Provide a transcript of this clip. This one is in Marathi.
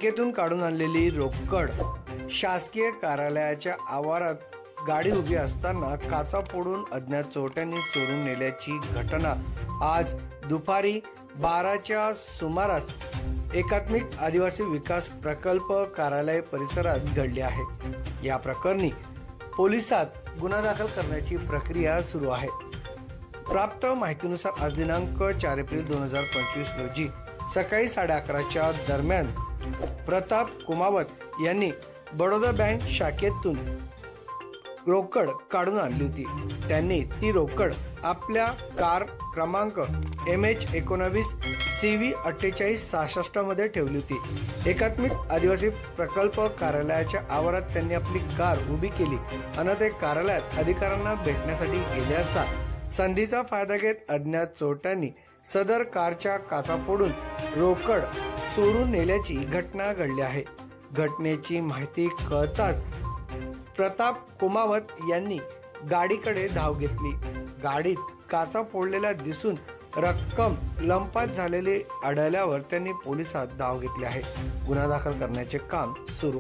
बँकेतून काढून आणलेली रोकड शासकीय कार्यालयाच्या आवारात गाडी उभी असताना काचा फोडून अज्ञात चोरट्यांनी चोरून नेल्याची घटना आज दुपारी 12च्या सुमारास एकात्मिक आदिवासी विकास प्रकल्प कार्यालय परिसरात घडली आहे। या प्रकरणी पोलिसात गुन्हा दाखल करण्याची प्रक्रिया सुरू आहे। प्राप्त माहितीनुसार आज दिनांक 4 एप्रिल 2025 रोजी सकाळी 11:30च्या दरम्यान प्रताप कुमावत यांनी बडोदा बँक शाखेतून रोकड काढून आणली होती। त्यांनी ती रोकड आपल्या कार क्रमांक MH19 CV 4866 मध्ये ठेवली होती। एकात्मिक आदिवासी प्रकल्प कार्यालयाच्या आवारात त्यांनी आपली कार उभी केली आणि ते कार्यालयात अधिकाऱ्यांना भेटण्यासाठी गेले असता संधीचा फायदा घेत अज्ञात चोरट्यांनी सदर कारच्या काचा फोडून रोकड चोरून नेल्याची घटना घडली आहे। घटनेची माहिती कळताच प्रताप कुमावत यांनी गाडीकडे धाव घेतली। गाडीत काचा फोडलेल्या दिसून रक्कम लंपास झालेली आढळल्यावर त्यांनी पोलिसात धाव घेतली आहे। गुन्हा दाखल करण्याचे काम सुरू